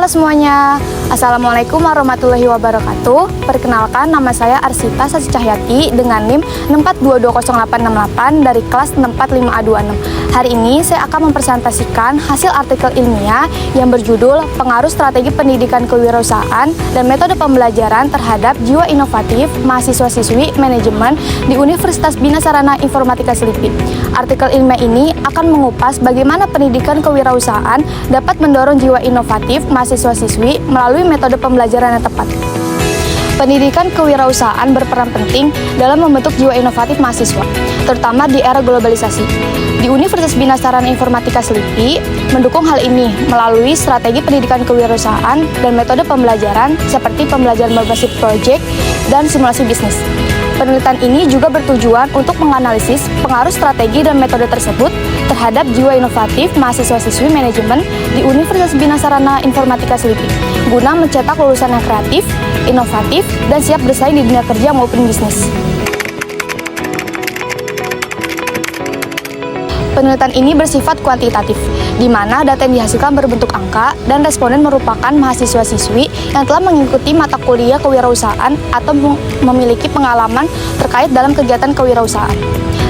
Halo semuanya, Assalamualaikum warahmatullahi wabarakatuh. Perkenalkan, nama saya Arsita Sasi Cahyati dengan NIM 6422088 dari kelas 645A26. Hari ini saya akan mempresentasikan hasil artikel ilmiah yang berjudul Pengaruh Strategi Pendidikan Kewirausahaan dan Metode Pembelajaran Terhadap Jiwa Inovatif Mahasiswa-Siswi Manajemen di Universitas Bina Sarana Informatika Selipi. Artikel ilmiah ini akan mengupas bagaimana pendidikan kewirausahaan dapat mendorong jiwa inovatif mahasiswa-siswi melalui metode pembelajaran yang tepat. Pendidikan kewirausahaan berperan penting dalam membentuk jiwa inovatif mahasiswa, terutama di era globalisasi. Di Universitas Bina Sarana Informatika Selipi mendukung hal ini melalui strategi pendidikan kewirausahaan dan metode pembelajaran seperti pembelajaran berbasis proyek dan simulasi bisnis. Penelitian ini juga bertujuan untuk menganalisis pengaruh strategi dan metode tersebut terhadap jiwa inovatif mahasiswa-siswi manajemen di Universitas Bina Sarana Informatika Selipi, guna mencetak lulusan yang kreatif, inovatif, dan siap bersaing di dunia kerja maupun bisnis. Penelitian ini bersifat kuantitatif, di mana data yang dihasilkan berbentuk angka dan responden merupakan mahasiswa-siswi yang telah mengikuti mata kuliah kewirausahaan atau memiliki pengalaman terkait dalam kegiatan kewirausahaan.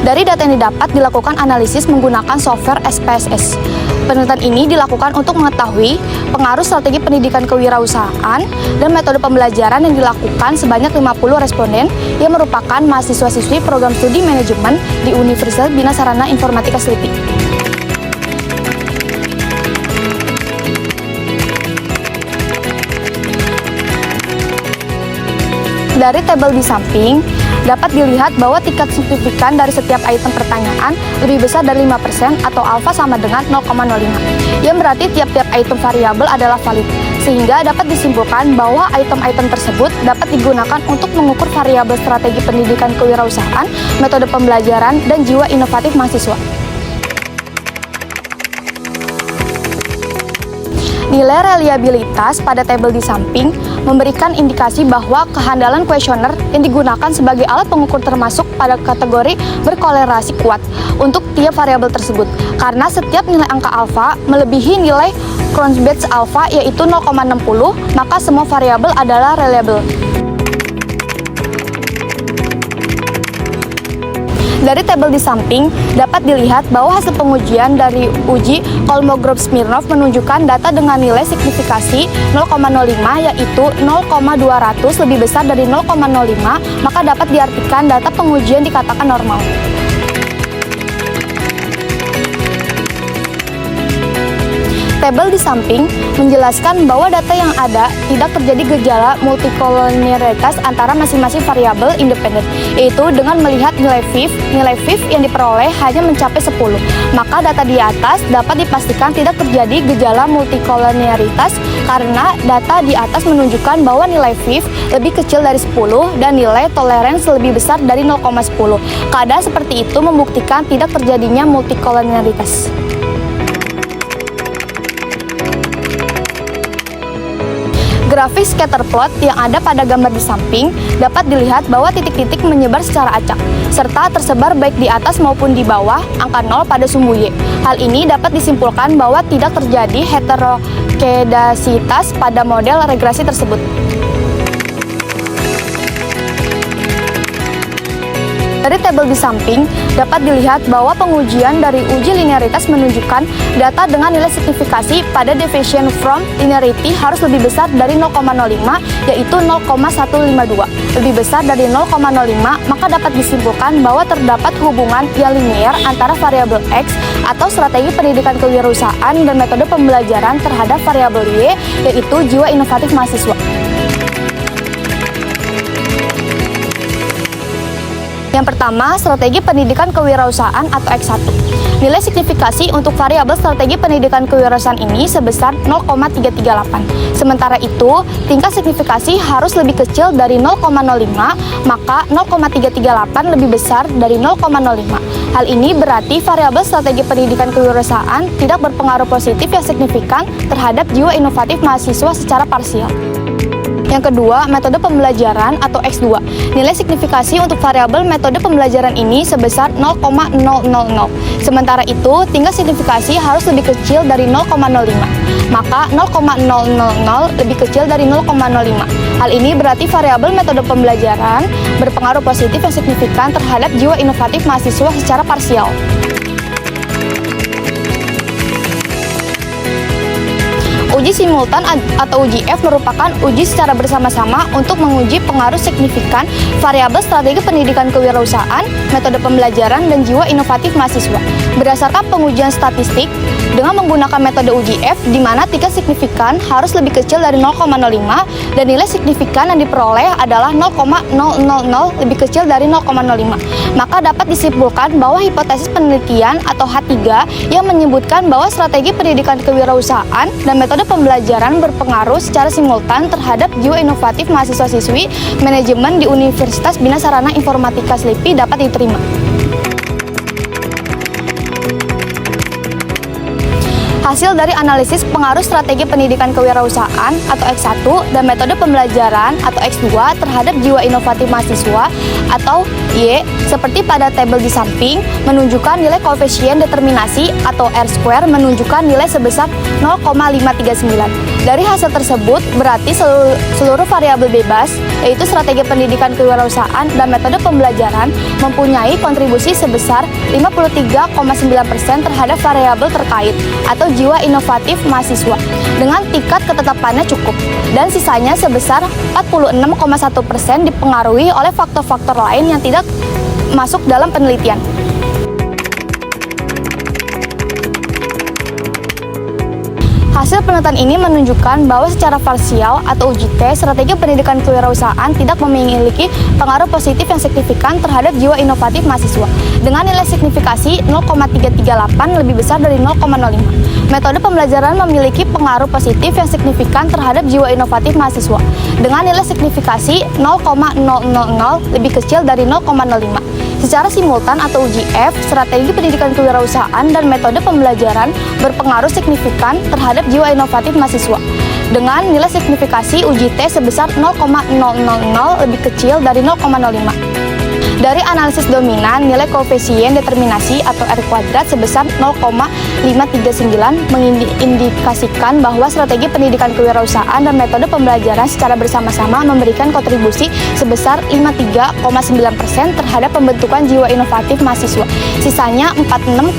Dari data yang didapat dilakukan analisis menggunakan software SPSS. Penelitian ini dilakukan untuk mengetahui pengaruh strategi pendidikan kewirausahaan dan metode pembelajaran yang dilakukan sebanyak 50 responden yang merupakan mahasiswa-siswi program studi manajemen di Universitas Bina Sarana Informatika Selipi. Dari tabel di samping, dapat dilihat bahwa tingkat signifikan dari setiap item pertanyaan lebih besar dari 5% atau alfa sama dengan 0,05, yang berarti tiap-tiap item variabel adalah valid, sehingga dapat disimpulkan bahwa item-item tersebut dapat digunakan untuk mengukur variabel strategi pendidikan kewirausahaan, metode pembelajaran, dan jiwa inovatif mahasiswa. Nilai reliabilitas pada tabel di samping memberikan indikasi bahwa kehandalan kuesioner yang digunakan sebagai alat pengukur termasuk pada kategori berkolerasi kuat untuk tiap variabel tersebut, karena setiap nilai angka alfa melebihi nilai Cronbach's alfa yaitu 0,60, maka semua variabel adalah reliable. Dari tabel di samping, dapat dilihat bahwa hasil pengujian dari uji Kolmogorov-Smirnov menunjukkan data dengan nilai signifikasi 0,05 yaitu 0,200 lebih besar dari 0,05, maka dapat diartikan data pengujian dikatakan normal. Tabel di samping menjelaskan bahwa data yang ada tidak terjadi gejala multikolonialitas antara masing-masing variabel independen, yaitu dengan melihat nilai FIF yang diperoleh hanya mencapai 10. Maka data di atas dapat dipastikan tidak terjadi gejala multikolonialitas karena data di atas menunjukkan bahwa nilai FIF lebih kecil dari 10 dan nilai tolerance lebih besar dari 0,10. Keadaan seperti itu membuktikan tidak terjadinya multikolonialitas. Grafik scatter plot yang ada pada gambar di samping dapat dilihat bahwa titik-titik menyebar secara acak, serta tersebar baik di atas maupun di bawah angka 0 pada sumbu Y. Hal ini dapat disimpulkan bahwa tidak terjadi heterokedasitas pada model regresi tersebut. Dari tabel di samping, dapat dilihat bahwa pengujian dari uji linearitas menunjukkan data dengan nilai signifikasi pada deviation from linearity harus lebih besar dari 0,05, yaitu 0,152. Lebih besar dari 0,05, maka dapat disimpulkan bahwa terdapat hubungan yang linear antara variabel X atau strategi pendidikan kewirausahaan dan metode pembelajaran terhadap variabel Y, yaitu jiwa inovatif mahasiswa. Yang pertama, strategi pendidikan kewirausahaan atau X1. Nilai signifikasi untuk variabel strategi pendidikan kewirausahaan ini sebesar 0,338. Sementara itu, tingkat signifikasi harus lebih kecil dari 0,05, maka 0,338 lebih besar dari 0,05. Hal ini berarti variabel strategi pendidikan kewirausahaan tidak berpengaruh positif yang signifikan terhadap jiwa inovatif mahasiswa secara parsial. Yang kedua, metode pembelajaran atau X2. Nilai signifikasi untuk variabel metode pembelajaran ini sebesar 0,000. Sementara itu, tingkat signifikasi harus lebih kecil dari 0,05. Maka 0,000 lebih kecil dari 0,05. Hal ini berarti variabel metode pembelajaran berpengaruh positif yang signifikan terhadap jiwa inovatif mahasiswa secara parsial. Uji simultan atau uji F merupakan uji secara bersama-sama untuk menguji pengaruh signifikan variabel strategi pendidikan kewirausahaan, metode pembelajaran, dan jiwa inovatif mahasiswa. Berdasarkan pengujian statistik, dengan menggunakan metode uji F, di mana tingkat signifikan harus lebih kecil dari 0,05 dan nilai signifikan yang diperoleh adalah 0,000 lebih kecil dari 0,05. Maka dapat disimpulkan bahwa hipotesis penelitian atau H3 yang menyebutkan bahwa strategi pendidikan kewirausahaan dan metode pembelajaran berpengaruh secara simultan terhadap jiwa inovatif mahasiswa-siswi manajemen di Universitas Bina Sarana Informatika SLIPI dapat diterima. Hasil dari analisis pengaruh strategi pendidikan kewirausahaan atau X1 dan metode pembelajaran atau X2 terhadap jiwa inovatif mahasiswa atau Y seperti pada tabel di samping menunjukkan nilai koefisien determinasi atau R-square menunjukkan nilai sebesar 0,539. Dari hasil tersebut berarti seluruh variabel bebas yaitu strategi pendidikan kewirausahaan dan metode pembelajaran mempunyai kontribusi sebesar 53,9% terhadap variabel terkait atau jiwa inovatif mahasiswa dengan tingkat ketetapannya cukup, dan sisanya sebesar 46,1% dipengaruhi oleh faktor-faktor lain yang tidak masuk dalam penelitian. Hasil penelitian ini menunjukkan bahwa secara parsial atau uji T, strategi pendidikan kewirausahaan tidak memiliki pengaruh positif yang signifikan terhadap jiwa inovatif mahasiswa dengan nilai signifikasi 0,338 lebih besar dari 0,05. Metode pembelajaran memiliki pengaruh positif yang signifikan terhadap jiwa inovatif mahasiswa dengan nilai signifikasi 0,000 lebih kecil dari 0,05. Secara simultan atau uji F, strategi pendidikan kewirausahaan dan metode pembelajaran berpengaruh signifikan terhadap jiwa inovatif mahasiswa dengan nilai signifikasi uji T sebesar 0,000 lebih kecil dari 0,05. Dari analisis dominan, nilai koefisien determinasi atau R kuadrat sebesar 0,539 mengindikasikan bahwa strategi pendidikan kewirausahaan dan metode pembelajaran secara bersama-sama memberikan kontribusi sebesar 53,9% terhadap pembentukan jiwa inovatif mahasiswa. Sisanya 46,1%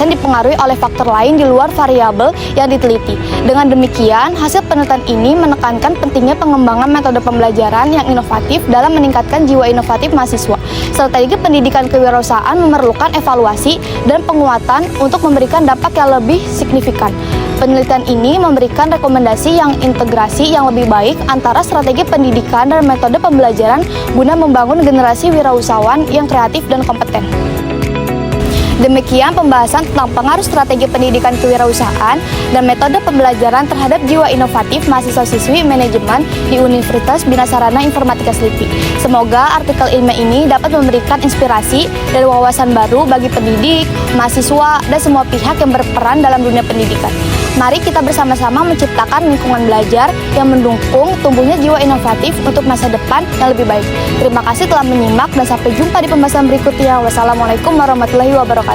dipengaruhi oleh faktor lain di luar variabel yang diteliti. Dengan demikian, hasil penelitian ini menekankan pentingnya pengembangan metode pembelajaran yang inovatif dalam meningkatkan jiwa inovatif mahasiswa. Strategi pendidikan kewirausahaan memerlukan evaluasi dan penguatan untuk memberikan dampak yang lebih signifikan. Penelitian ini memberikan rekomendasi yang integrasi yang lebih baik antara strategi pendidikan dan metode pembelajaran guna membangun generasi wirausahawan yang kreatif dan kompeten. Demikian pembahasan tentang pengaruh strategi pendidikan kewirausahaan dan metode pembelajaran terhadap jiwa inovatif mahasiswa-siswi manajemen di Universitas Bina Sarana Informatika SLIPI. Semoga artikel ilmiah ini dapat memberikan inspirasi dan wawasan baru bagi pendidik, mahasiswa, dan semua pihak yang berperan dalam dunia pendidikan. Mari kita bersama-sama menciptakan lingkungan belajar yang mendukung tumbuhnya jiwa inovatif untuk masa depan yang lebih baik. Terima kasih telah menyimak dan sampai jumpa di pembahasan berikutnya. Wassalamualaikum warahmatullahi wabarakatuh.